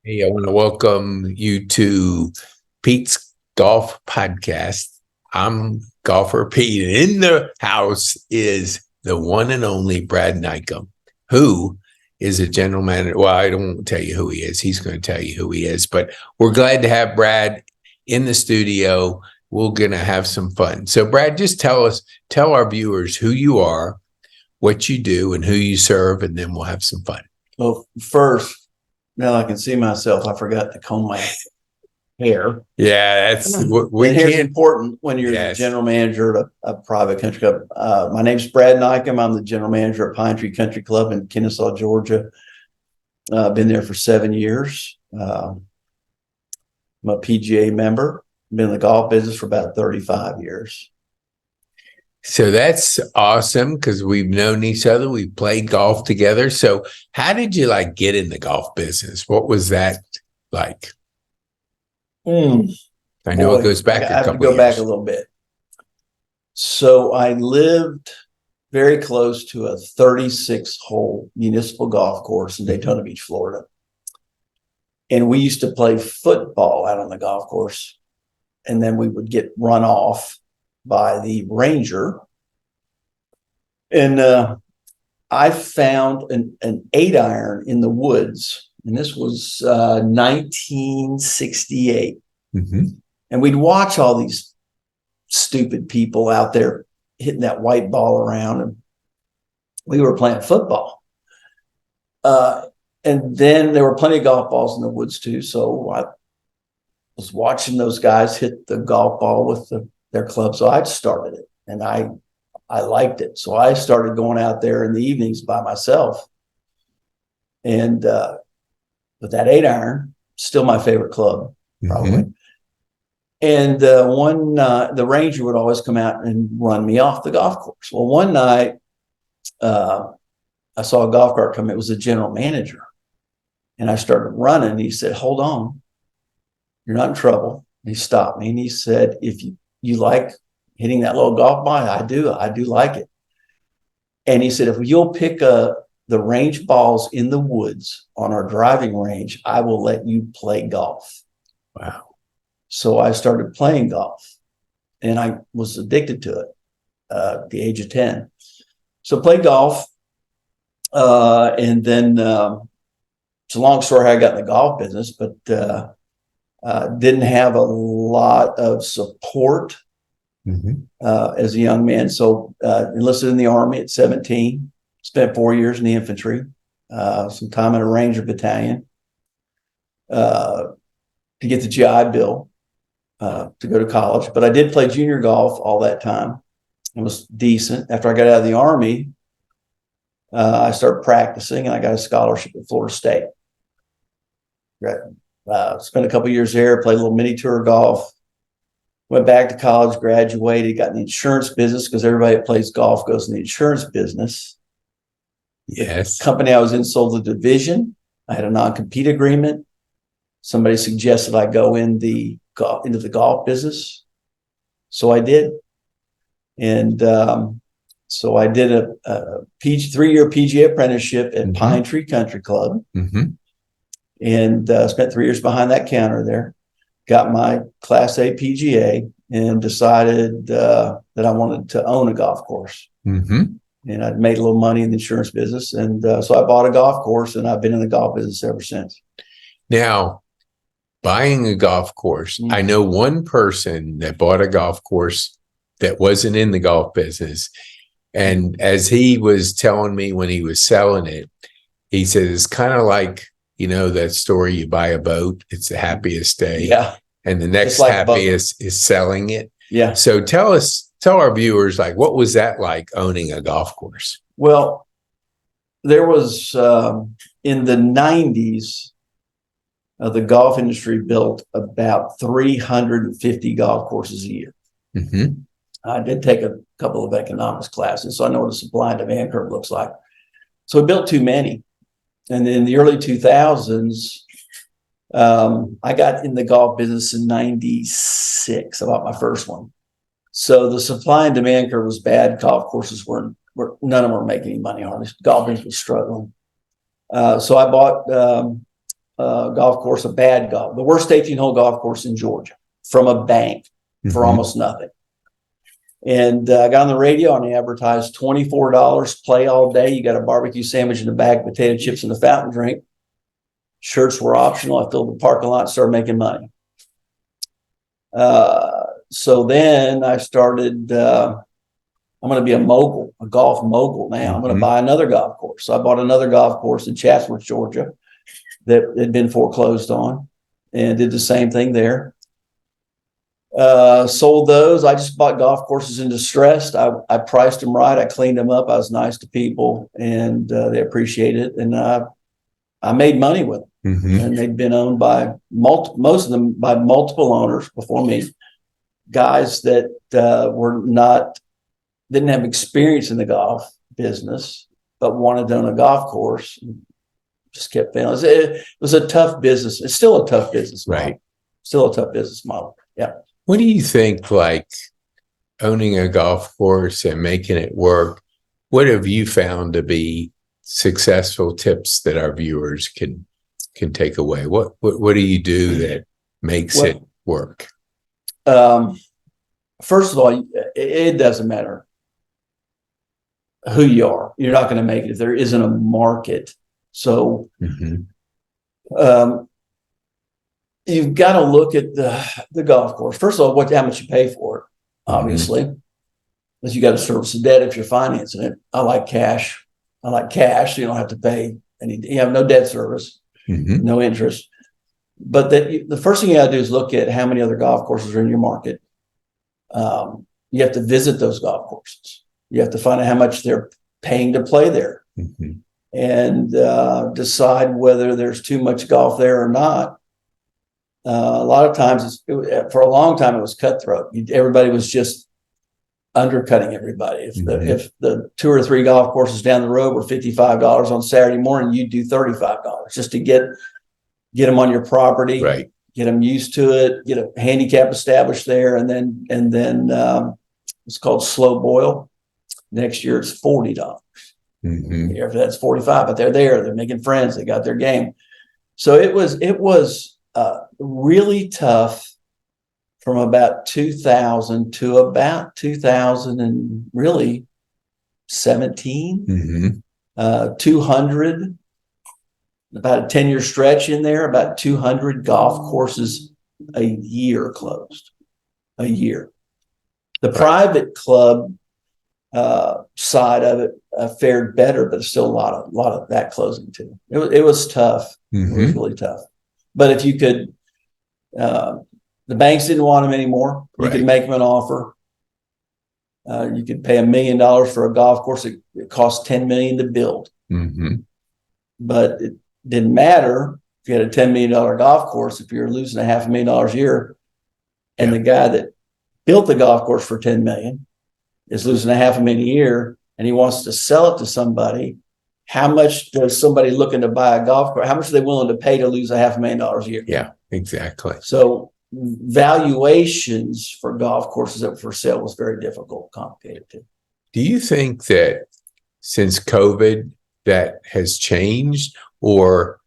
Hey, I want to welcome you to Pete's Golf Podcast. I'm golfer Pete, and in the house is the one and only Brad Nycum, who is a general manager. Well, I don't tell you who he is. He's going to tell you who he is, but we're glad to have Brad in the studio. We're going to have some fun. So, Brad, just tell our viewers who you are, what you do, and who you serve, and then we'll have some fun. Well, first, now I can see myself. I forgot to comb my hair. Yeah, that's we hair's important when you're the general manager at a private country club. My name's Brad Nycum. I'm the general manager at Pinetree Country Club in Kennesaw, Georgia. I've been there for 7 years. I'm a PGA member. Been in the golf business for about 35 years. So that's awesome because we've known each other. We played golf together. So how did you get in the golf business? What was that like? I know it goes back I have to go back a little bit. So I lived very close to a 36-hole municipal golf course in Daytona Beach, Florida. And we used to play football out on the golf course. And then we would get run off by the ranger. And I found an 8-iron in the woods. And this was 1968. Mm-hmm. And we'd watch all these stupid people out there hitting that white ball around. And we were playing football. And then there were plenty of golf balls in the woods too. So I was watching those guys hit the golf ball with their club. So I started it, and I liked it. So I started going out there in the evenings by myself. And with that 8-iron, still my favorite club, probably. Mm-hmm. And the ranger would always come out and run me off the golf course. Well, one night I saw a golf cart come. It was a general manager. And I started running. And he said, "Hold on. You're not in trouble." And he stopped me and he said, "If you like hitting that little golf ball," I do like it. And he said, "If you'll pick up the range balls in the woods on our driving range, I will let you play golf." Wow. So I started playing golf, and I was addicted to it at the age of 10. So played golf. And then it's a long story how I got in the golf business, but didn't have a lot of support as a young man. So enlisted in the Army at 17, spent 4 years in the infantry, some time in a Ranger battalion to get the GI Bill to go to college. But I did play junior golf all that time. It was decent. After I got out of the Army, I started practicing, and I got a scholarship at Florida State. Spent a couple of years there, played a little mini tour golf, went back to college, graduated, got in the insurance business because everybody that plays golf goes in the insurance business. Yes. The company I was in sold the division. I had a non-compete agreement. Somebody suggested I go into the golf business. So I did. And so I did a 3-year PGA apprenticeship at Pinetree Country Club. And spent 3 years behind that counter there. Got my Class A PGA and decided that I wanted to own a golf course. And I'd made a little money in the insurance business. And so I bought a golf course, and I've been in the golf business ever since. Now, buying a golf course, I know one person that bought a golf course that wasn't in the golf business. And as he was telling me when he was selling it, he said, it's kind of like, that story, you buy a boat, it's the happiest day. Yeah. And the next happiest is selling it. Yeah. So tell our viewers, what was that like owning a golf course? Well, there was, in the 90s, the golf industry built about 350 golf courses a year. I did take a couple of economics classes, so I know what a supply and demand curve looks like. So we built too many. And in the early 2000s, I got in the golf business in 96. I bought my first one. So the supply and demand curve was bad. Golf courses none of them were making any money. Hardly. Golf business was struggling. So I bought golf course, the worst 18-hole golf course in Georgia, from a bank for almost nothing. And I got on the radio and they advertised $24, play all day. You got a barbecue sandwich and a bag of potato chips and a fountain drink. Shirts were optional. I filled the parking lot and started making money. So then I started, I'm going to be a mogul, a golf mogul now. I'm going to buy another golf course. So I bought another golf course in Chatsworth, Georgia, that had been foreclosed on, and did the same thing there. Sold those. I just bought golf courses in distress. I priced them right. I cleaned them up. I was nice to people, and they appreciated it. And I made money with them. And they'd been owned by most of them by multiple owners before me, guys that didn't have experience in the golf business, but wanted to own a golf course. Just kept failing. It was a tough business. It's still a tough business model. Right. Still a tough business model. Yeah. What do you think, like owning a golf course and making it work? What have you found to be successful tips that our viewers can take away? What do you do that makes it work? First of all, it doesn't matter who you are. You're not going to make it if there isn't a market. So you've got to look at the golf course. First of all, how much you pay for it, obviously. Because you got to service the debt if you're financing it. I like cash. So you don't have to pay you have no debt service, no interest. But the first thing you got to do is look at how many other golf courses are in your market. You have to visit those golf courses. You have to find out how much they're paying to play there, and decide whether there's too much golf there or not. A lot of times, for a long time, it was cutthroat. Everybody was just undercutting everybody. If the 2 or 3 golf courses down the road were $55 on Saturday morning, you'd do $35 just to get them on your property, right? Get them used to it, get a handicap established there, and then it's called slow boil. Next year it's $40. After that's $45, but they're making friends. They got their game. So it was really tough from about 2000 to about 2017, 200, about a 10-year stretch in there, about 200 golf courses a year closed, a year. The private club side of it fared better, but still a lot of that closing too. It was tough. It was really tough. But if you could, the banks didn't want them anymore. You could make them an offer. You could pay $1 million for a golf course. It cost $10 million to build. But it didn't matter if you had a $10 million golf course if you're losing $500,000 a year, and the guy that built the golf course for $10 million is losing $500,000 a year, and he wants to sell it to somebody. How much does somebody looking to buy a golf course? How much are they willing to pay to lose $500,000 a year? Yeah, exactly. So valuations for golf courses that were for sale was very difficult, complicated too. Do you think that since COVID that has changed, or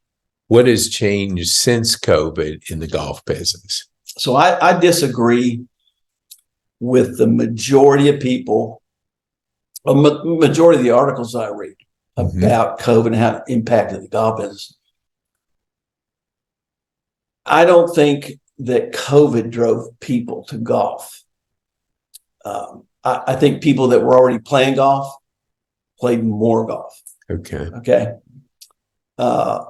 what has changed since COVID in the golf business? So I disagree with the majority of people, a majority of the articles I read about COVID and how it impacted the golf business. I don't think that COVID drove people to golf. I think people that were already playing golf played more golf. Okay. I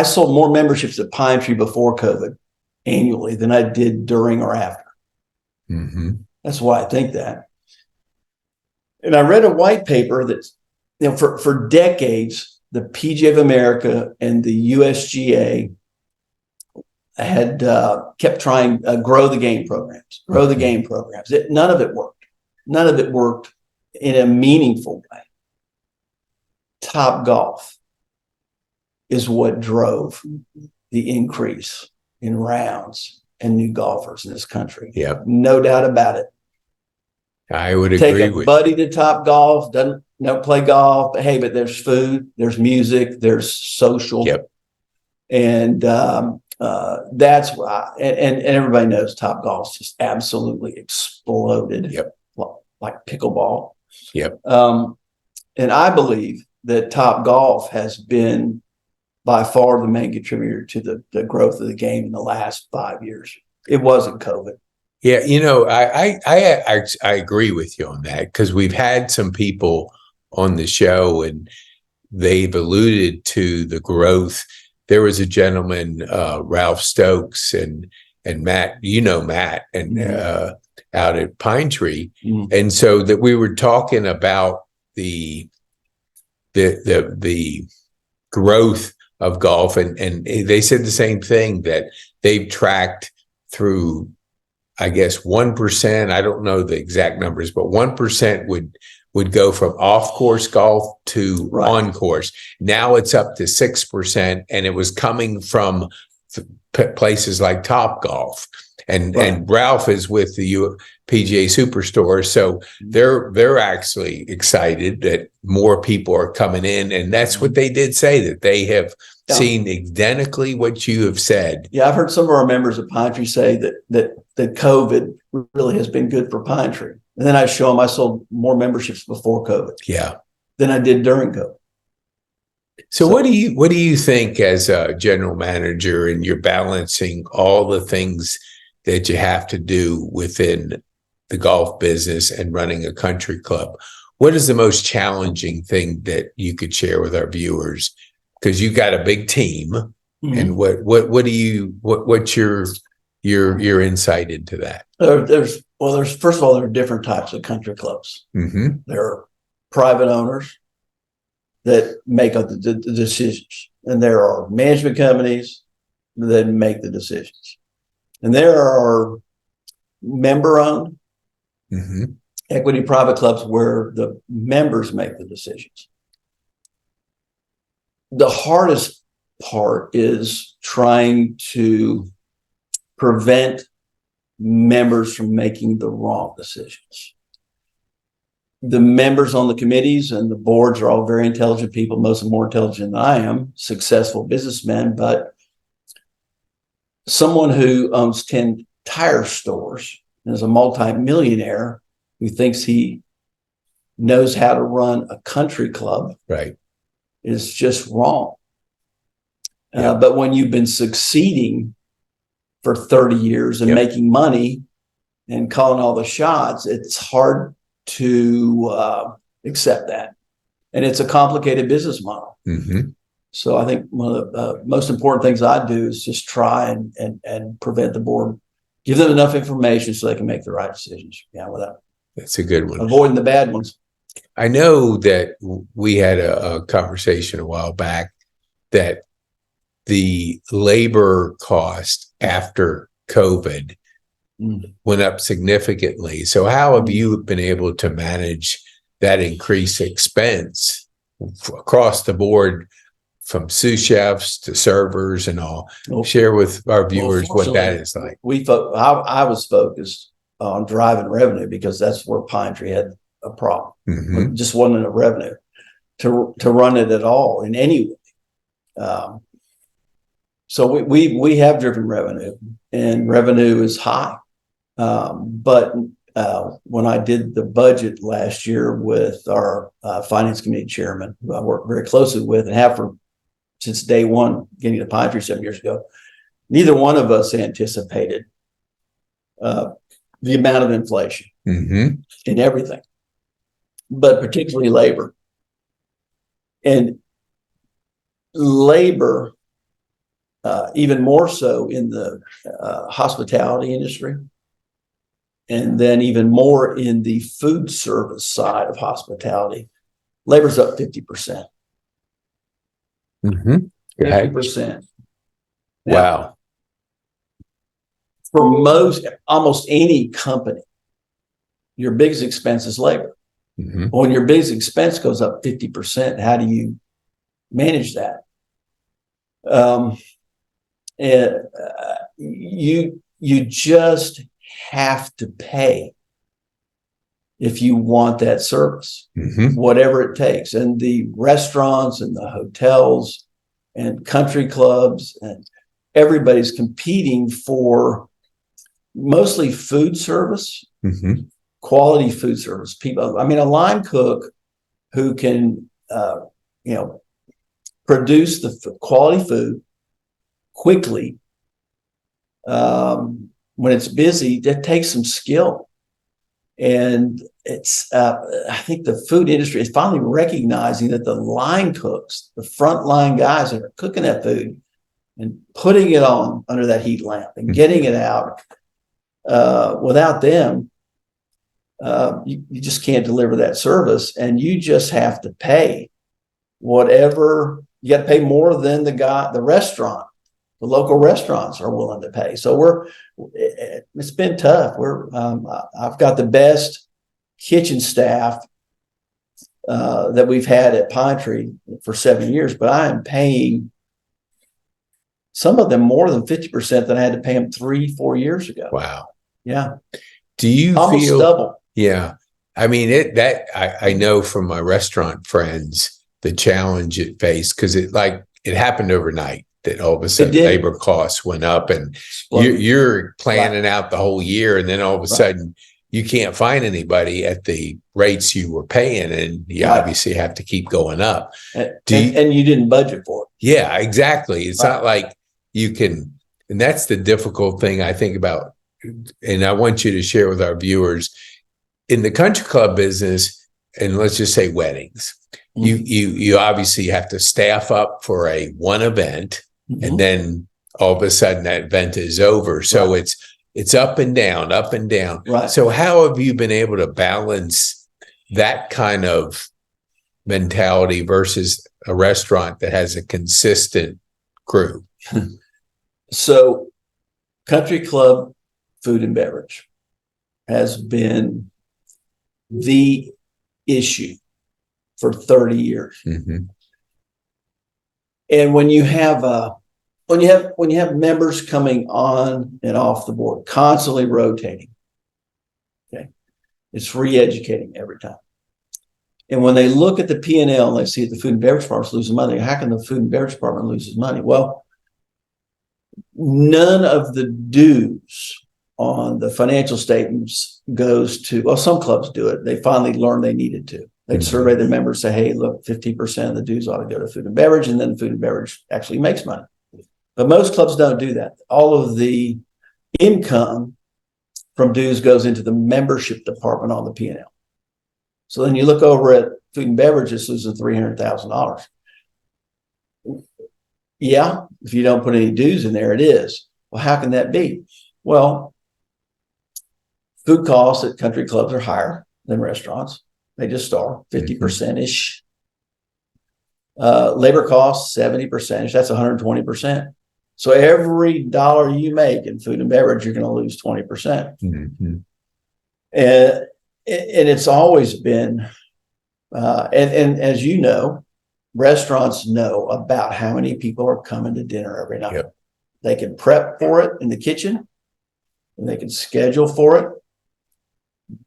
sold more memberships at Pinetree before COVID annually than I did during or after. That's why I think that. And I read a white paper that, for decades, the PGA of America and the USGA had kept trying to grow the game programs. None of it worked. None of it worked in a meaningful way. Top Golf is what drove the increase in rounds and new golfers in this country. Yep. No doubt about it. I would agree Take a buddy to Top Golf, doesn't play golf, but hey, but there's food, there's music, there's social. Yep. And that's why, and everybody knows Top Golf's just absolutely exploded. Yep. Like pickleball. Yep. And I believe that Top Golf has been by far the main contributor to the growth of the game in the last 5 years. It wasn't COVID. Yeah, I agree with you on that, because we've had some people on the show and they've alluded to the growth. There was a gentleman, Ralph Stokes and Matt, Matt, and out at Pinetree, and so that we were talking about the growth of golf, and they said the same thing, that they've tracked through, I guess, 1%. I don't know the exact numbers, but 1% would go from off-course golf to on-course. Now it's up to 6%, and it was coming from places like Top Golf. And Ralph is with the PGA Superstore, so they're actually excited that more people are coming in, and that's what they did say, that they have seen identically what you have said. Yeah, I've heard some of our members of Pinetree say that COVID really has been good for Pinetree. And then I show them I sold more memberships before COVID. Yeah. Than I did during COVID. So what do you think as a general manager, and you're balancing all the things that you have to do within the golf business and running a country club? What is the most challenging thing that you could share with our viewers? Because you got a big team, and what's your insight into that? There's first of all, there are different types of country clubs. There are private owners that make up the decisions, and there are management companies that make the decisions, and there are member-owned equity private clubs where the members make the decisions. The hardest part is trying to prevent members from making the wrong decisions. The members on the committees and the boards are all very intelligent people, most of them more intelligent than I am, successful businessmen, but someone who owns 10 tire stores and is a multi-millionaire who thinks he knows how to run a country club is just wrong. But when you've been succeeding for 30 years and making money and calling all the shots, it's hard to accept that. And it's a complicated business model. So I think one of the most important things I do is just try and prevent the board, give them enough information so they can make the right decisions. That's a good one. Avoiding the bad ones. I know that we had a conversation a while back that the labor cost after COVID went up significantly. So how have you been able to manage that increased expense across the board, from sous chefs to servers and all? Share with our viewers what that is like. I was focused on driving revenue because that's where Pinetree had a problem. It just wasn't enough revenue to run it at all in any way. So we have driven revenue, and revenue is high. But when I did the budget last year with our finance committee chairman, who I work very closely with and have since day one, getting to Pinetree 7 years ago, neither one of us anticipated the amount of inflation in everything, but particularly labor. And labor, even more so in the hospitality industry, and then even more in the food service side of hospitality, labor's up 50%. 50%. Wow. For almost any company, your biggest expense is labor. When your biggest expense goes up 50%, how do you manage that? You just have to pay if you want that service, whatever it takes. And the restaurants and the hotels and country clubs, and everybody's competing for mostly food service, quality food service. People, I mean, a line cook who can, produce the quality food quickly, when it's busy, that takes some skill. And it's, I think the food industry is finally recognizing that the line cooks, the frontline guys that are cooking that food and putting it on under that heat lamp and getting it out, without them, you just can't deliver that service, and you just have to pay whatever. You got to pay more than the restaurant, the local restaurants are willing to pay. So it's been tough. I've got the best kitchen staff that we've had at Pinetree for 7 years, but I am paying some of them more than 50% than I had to pay them 3-4 years ago. Wow. Yeah. Do you almost feel double? Yeah. I mean, I know from my restaurant friends the challenge it faced, because it happened overnight, that all of a sudden labor costs went up, and you're planning out the whole year, and then all of a sudden you can't find anybody at the rates you were paying, and you obviously have to keep going up. And you didn't budget for it. Yeah, exactly. It's not like you can, and that's the difficult thing I think about, and I want you to share with our viewers. In the country club business, and let's just say weddings, you obviously have to staff up for one event, and then all of a sudden that event is over. So it's up and down, up and down. Right. So how have you been able to balance that kind of mentality versus a restaurant that has a consistent crew? So country club food and beverage has been the issue for 30 years. And when you have members coming on and off the board, constantly rotating, okay, it's re-educating every time. And when they look at the P&L and they see that the food and beverage department's losing money, how can the food and beverage department lose money? Well, none of the dues on the financial statements goes to, well, some clubs do it. They finally learned they needed to. They'd survey their members, say, hey, look, 15% of the dues ought to go to food and beverage, and then food and beverage actually makes money. But most clubs don't do that. All of the income from dues goes into the membership department on the P&L. So then you look over at food and beverage, it's losing $300,000. Yeah, if you don't put any dues in there, it is. Well, how can that be? Well, food costs at country clubs are higher than restaurants. They just are 50%-ish. Labor costs 70%. That's 120%. So every dollar you make in food and beverage, you're going to lose 20%. And it's always been, and as you know, restaurants know about how many people are coming to dinner every night. Yep. They can prep for it in the kitchen, and they can schedule for it.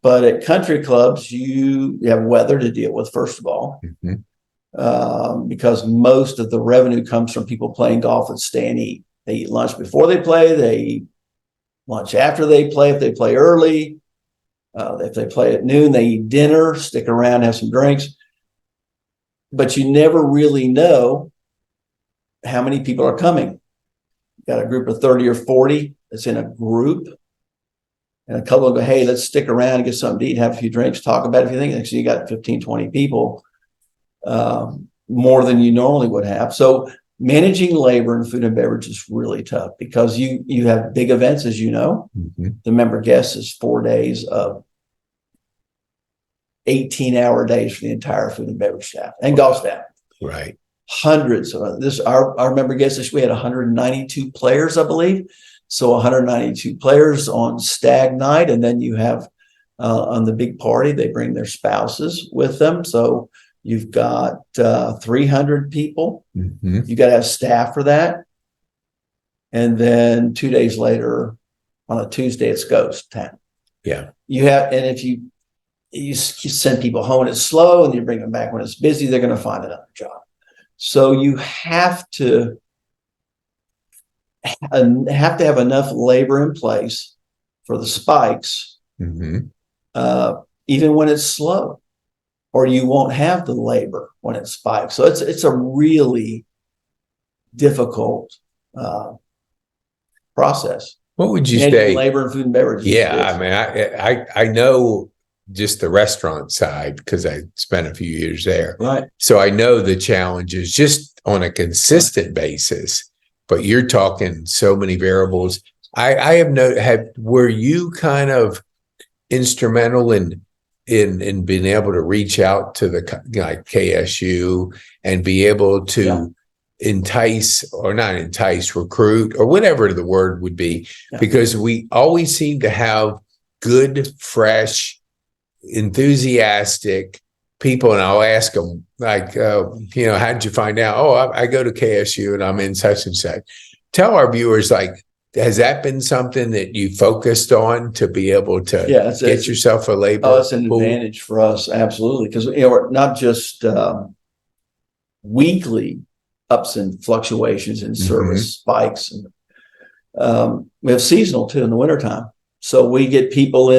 But at country clubs, you have weather to deal with, first of all, because most of the revenue comes from people playing golf and stay and eat. They eat lunch before they play. They eat lunch after they play, if they play early. If they play at noon, they eat dinner, stick around, have some drinks. But you never really know how many people are coming. You've got a group of 30 or 40 that's in a group. And a couple will go, hey, let's stick around and get something to eat, have a few drinks, talk about it if you think. So you got 15, 20 people, more than you normally would have. So managing labor in food and beverage is really tough because you have big events, as you know. The member guest is 4 days of 18-hour days for the entire food and beverage staff and golf staff. Right. Hundreds of this. Our member guest this we had 192 players, I believe. So 192 players on stag night, and then you have on the big party they bring their spouses with them. So you've got 300 people. You got to have staff for that, and then 2 days later, on a Tuesday, it's ghost time. Yeah, you have, and if you send people home and it's slow, and you bring them back when it's busy, they're going to find another job. So you have to have enough labor in place for the spikes, Mm-hmm. even when it's slow, or you won't have the labor when it spikes. So it's a really difficult process. What would you Managing say? labor and food and beverage. Yeah, I mean, I know just the restaurant side because I spent a few years there. Right. So I know the challenges just on a consistent basis, but you're talking so many variables. I were you kind of instrumental in being able to reach out to the like KSU and be able to entice or not entice, recruit or whatever the word would be, because we always seem to have good, fresh, enthusiastic people. And I'll ask them like, how'd you find out? Oh, I go to KSU and I'm in such and such. Tell our viewers, like, has that been something that you focused on to be able to get yourself a labor? Oh, it's an advantage for us. Absolutely. Because, we're not just weekly ups and fluctuations in service spikes. And we have seasonal too in the wintertime. So we get people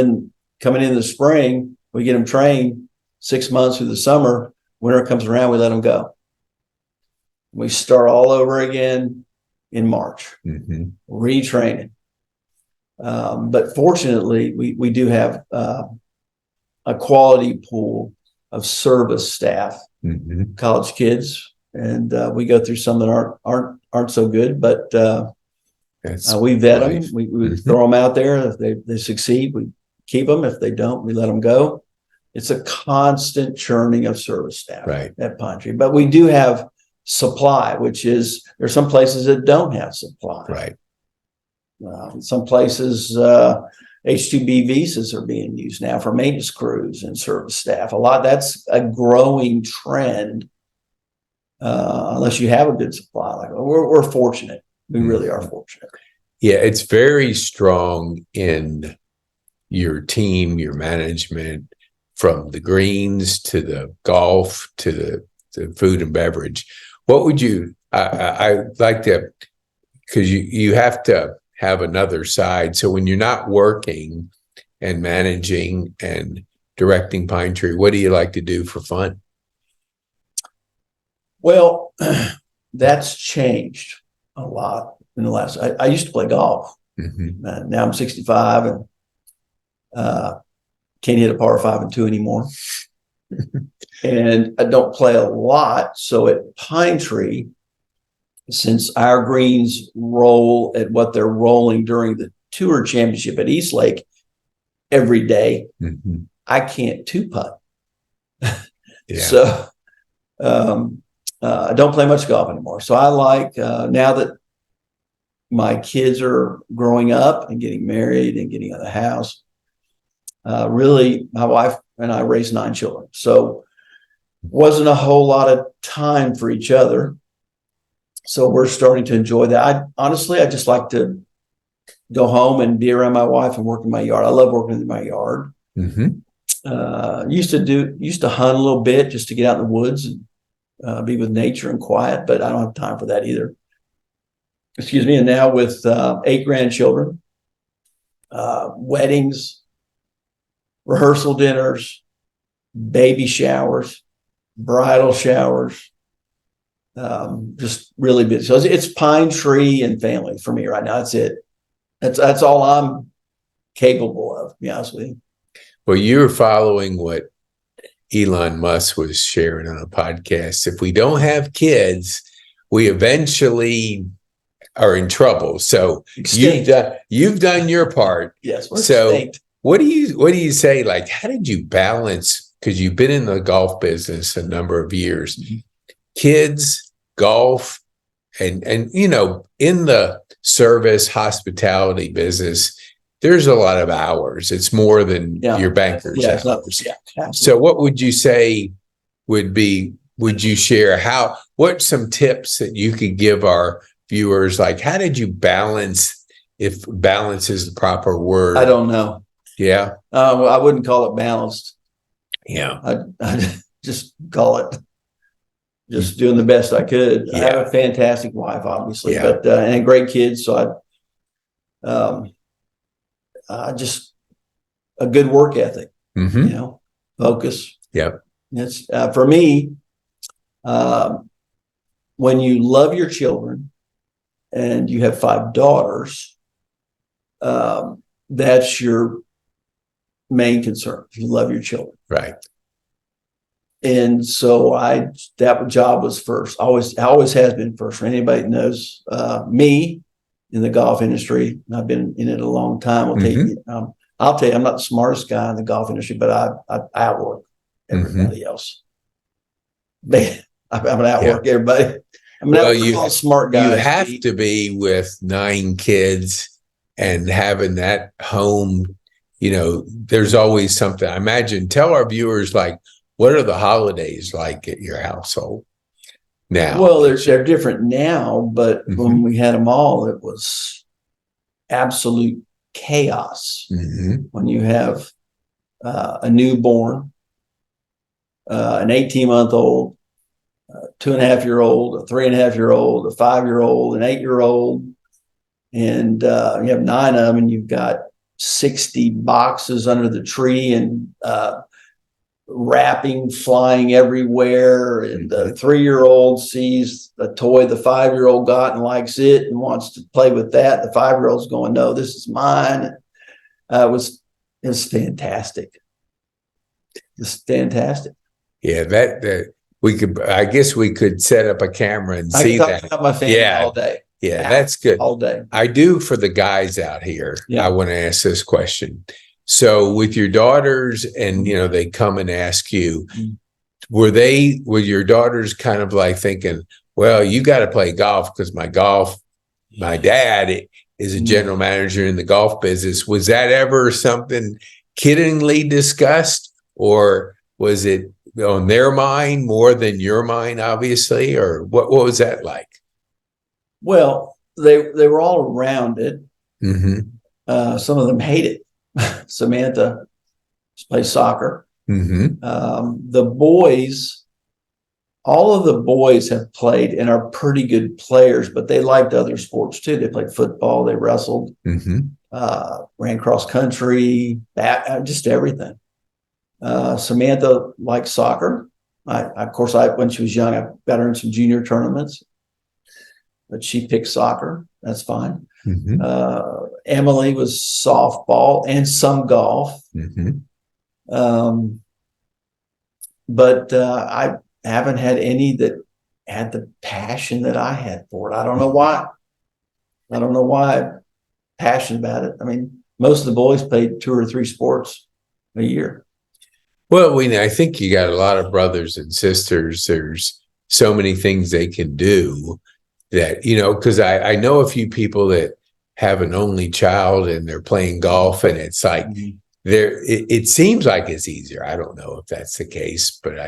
coming in the spring, we get them trained 6 months through the summer. Winter comes around, we let them go. We start all over again in March, retraining. But fortunately, we do have a quality pool of service staff, college kids, and we go through some that aren't so good, but we vet them. We throw them out there. If they succeed, we keep them. If they don't, we let them go. It's a constant churning of service staff at Pinetree. But we do have supply, which is there's some places that don't have supply. Right. Some places H-2B visas are being used now for maintenance crews and service staff. That's a growing trend. Unless you have a good supply, like we're fortunate. We really are fortunate. Yeah, it's very strong in your team, your management, from the greens to the golf to the food and beverage. What would you? I like to, because you have to have another side. So when you're not working and managing and directing Pinetree, what do you like to do for fun? Well, that's changed a lot in the last. I used to play golf. Now I'm 65 and can't hit a par 5 and 2 anymore. And I don't play a lot. So at Pinetree, since our greens roll at what they're rolling during the tour championship at Eastlake every day, I can't two putt. So I don't play much golf anymore. So I like now that my kids are growing up and getting married and getting out of the house. Really, my wife and I raised 9 children. So wasn't a whole lot of time for each other. So we're starting to enjoy that. I just like to go home and be around my wife and work in my yard. I love working in my yard. Used to hunt a little bit just to get out in the woods and be with nature and quiet, but I don't have time for that either. Excuse me. And now with 8 grandchildren, weddings, rehearsal dinners, baby showers, bridal showers, just really busy. So it's Pinetree and family for me right now. That's it. That's all I'm capable of, to be honest with you. Well, you're following what Elon Musk was sharing on a podcast. If we don't have kids, we eventually are in trouble. So you've done your part. Yes. So extinct. What do you say? Like, how did you balance? Because you've been in the golf business a number of years, kids, golf, and in the service hospitality business, there's a lot of hours. It's more than your banker's hours. So what would you say would you share what's some tips that you could give our viewers? Like, how did you balance, if balance is the proper word? I don't know. Yeah. I wouldn't call it balanced. Yeah. I just call it just doing the best I could. I Yeah. have a fantastic wife, obviously, Yeah. but and great kids. So I just a good work ethic, Mm-hmm. focus. Yep. It's for me. When you love your children and you have 5 daughters, that's your main concern. You love your children. Right. And so that job was first. Always has been first. For anybody that knows me in the golf industry, and I've been in it a long time. I'll tell you, I'm not the smartest guy in the golf industry, but I outwork everybody else. I'm gonna outwork everybody. I'm gonna outwork all smart guys. You have to be with 9 kids and having that home. There's always something. I imagine. Tell our viewers, like, what are the holidays like at your household now? Well, they're different now, but when we had them all, it was absolute chaos. When you have a newborn, an 18-month-old, a 2.5-year-old, a 3.5-year-old, a 5-year-old, an 8-year-old, and you have 9 of them, and you've got 60 boxes under the tree and wrapping flying everywhere, and the 3-year-old sees a toy the 5-year-old got and likes it and wants to play with that. The 5-year-old's going, no, this is mine. It was fantastic. It's fantastic. Yeah, I guess we could set up a camera and see that. I can talk about my family all day. Yeah, that's good. All day. I do for the guys out here. I want to ask this question. So with your daughters and, they come and ask you, were your daughters kind of like thinking, well, you got to play golf because my dad is a general manager in the golf business. Was that ever something kiddingly discussed, or was it on their mind more than your mind, obviously, or what was that like? Well, they were all around it. Some of them hate it. Samantha plays soccer. The boys, all of the boys have played and are pretty good players, but they liked other sports too. They played football, they wrestled, ran cross country, just everything. Samantha liked soccer. Of course, when she was young, I got her in some junior tournaments, but she picked soccer. That's fine. Emily was softball and some golf. But I haven't had any that had the passion that I had for it. I don't know why. I'm passionate about it. I mean, most of the boys played 2 or 3 sports a year. Well, I think you got a lot of brothers and sisters. There's so many things they can do that, because I know a few people that have an only child and they're playing golf, and it's like it seems like it's easier. I don't know if that's the case, but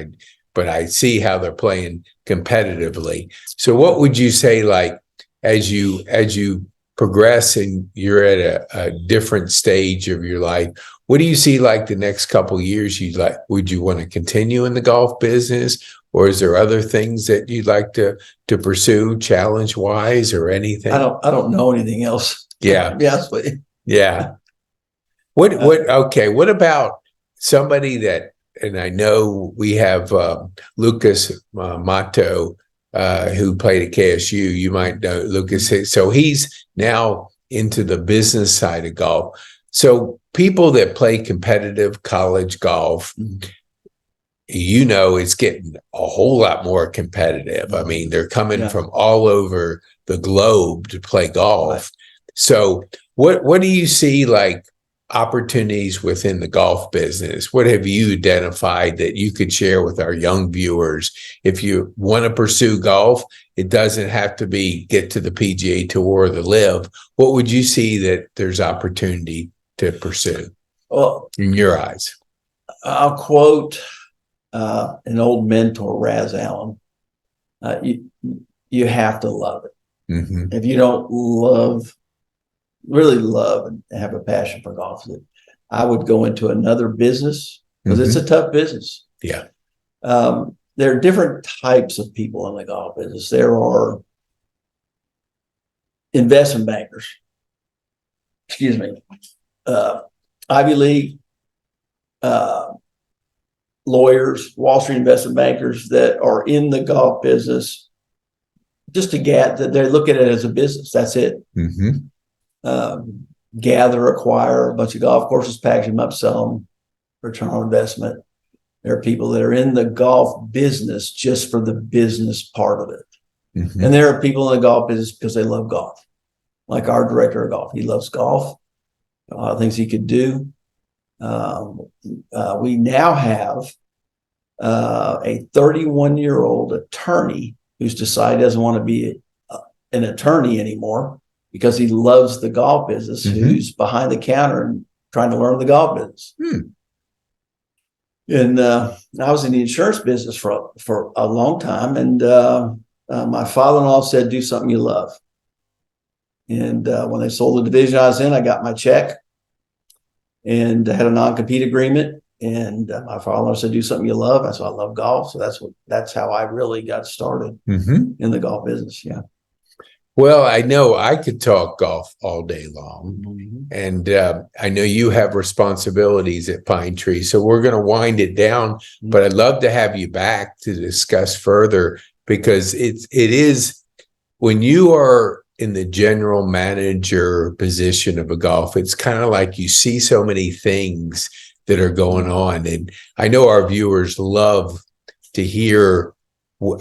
I see how they're playing competitively. So what would you say, like, as you progress and you're at a different stage of your life, what do you see like the next couple of years? Would you want to continue in the golf business, or is there other things that you'd like to pursue challenge wise or anything? I don't know anything else. Yeah. Yes. Yeah. What about somebody that, and I know we have Lucas Mato, who played at KSU. You might know Lucas. So he's now into the business side of golf. So people that play competitive college golf, it's getting a whole lot more competitive. I mean, they're coming from all over the globe to play golf. Right. So what do you see like opportunities within the golf business? What have you identified that you could share with our young viewers? If you want to pursue golf, it doesn't have to get to the PGA Tour or the LIV. What would you see that there's opportunity to pursue in your eyes? I'll quote an old mentor, Raz Allen. You have to love it. If you don't really love and have a passion for golf, I would go into another business, because it's a tough business. Yeah. there are different types of people in the golf business. There are investment bankers, Ivy League, lawyers, Wall Street investment bankers that are in the golf business just to get that they look at it as a business. That's it. Gather, acquire a bunch of golf courses, package them up, sell them, return on investment. There are people that are in the golf business just for the business part of it. And there are people in the golf business because they love golf. Like our director of golf, he loves golf. A lot of things he could do. We now have a 31-year-old attorney who's decided he doesn't want to be an attorney anymore because he loves the golf business, who's behind the counter and trying to learn the golf business. And I was in the insurance business for a long time. And my father-in-law said, do something you love. And when they sold the division I was in, I got my check and had a non-compete agreement. And my father-in-law said, do something you love. I said, I love golf. So that's how I really got started in the golf business. Yeah. Well, I know I could talk golf all day long. And I know you have responsibilities at Pinetree. So we're going to wind it down. But I'd love to have you back to discuss further, because it is when you are in the general manager position of a golf, it's kind of like you see so many things that are going on. And I know our viewers love to hear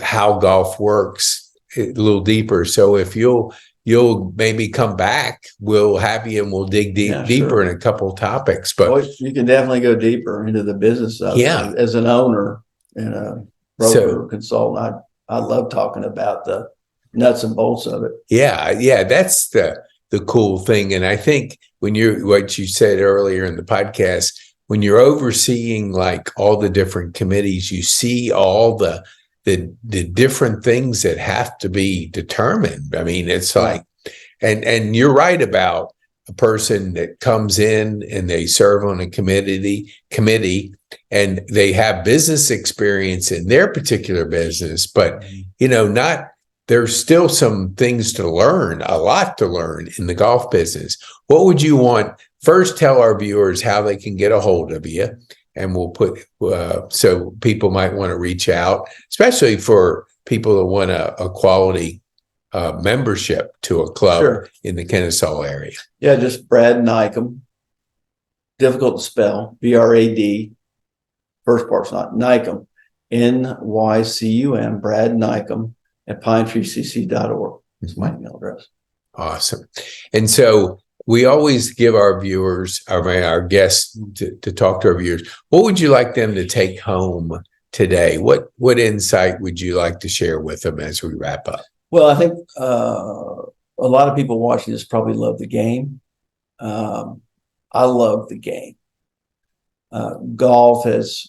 how golf works a little deeper. So if you'll maybe come back, we'll have you and we'll dig deeper in a couple of topics. But you can definitely go deeper into the business of it. As an owner and a broker consultant, I love talking about the nuts and bolts of it. Yeah, that's the cool thing. And I think when what you said earlier in the podcast, when you're overseeing like all the different committees, you see all the different things that have to be determined. I mean, it's like, and you're right about a person that comes in and they serve on a committee and they have business experience in their particular business, but there's still some things to learn, a lot to learn in the golf business. What would you want? First, tell our viewers how they can get a hold of you. And we'll put, so people might want to reach out, especially for people that want a quality membership to a club in the Kennesaw area. Yeah, just Brad Nycum. Difficult to spell. B-R-A-D. First part's not Nycum. N-Y-C-U-M. Brad Nycum at pinetreecc.org. It's my email address. Awesome. And so we always give our viewers, our guests, to talk to our viewers. What would you like them to take home today? What insight would you like to share with them as we wrap up? Well, I think a lot of people watching this probably love the game. I love the game. Golf as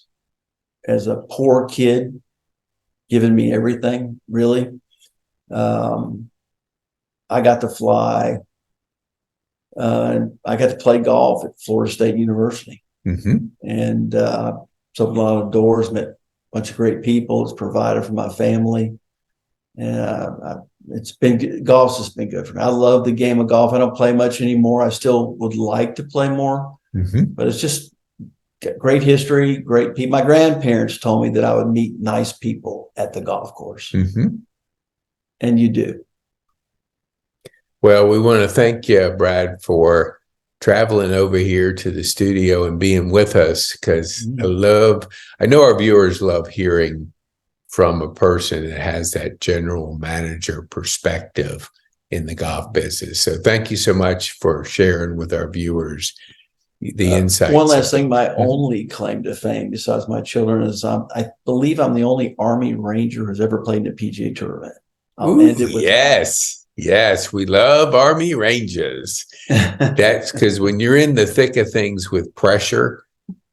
a poor kid, given me everything, really. I got to fly. I got to play golf at Florida State University. And so a lot of doors, met a bunch of great people. It's provided for my family. And golf's just been good for me. I love the game of golf. I don't play much anymore. I still would like to play more, but it's just great history, great people. My grandparents told me that I would meet nice people at the golf course. And you do. Well, we want to thank you, Brad, for traveling over here to the studio and being with us, because I know our viewers love hearing from a person that has that general manager perspective in the golf business. So thank you so much for sharing with our viewers the insights. One last thing, my only claim to fame besides my children is I believe I'm the only Army Ranger who's ever played in a PGA tournament. Yes, we love Army Rangers. That's because when you're in the thick of things with pressure,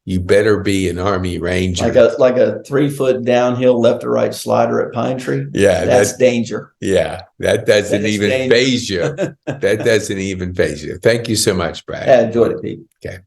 you better be an Army Ranger. Like a 3-foot downhill left or right slider at Pinetree. Yeah, that's danger. Yeah, that doesn't even phase you. That doesn't even phase you. Thank you so much, Brad. I enjoyed it, Pete. Okay.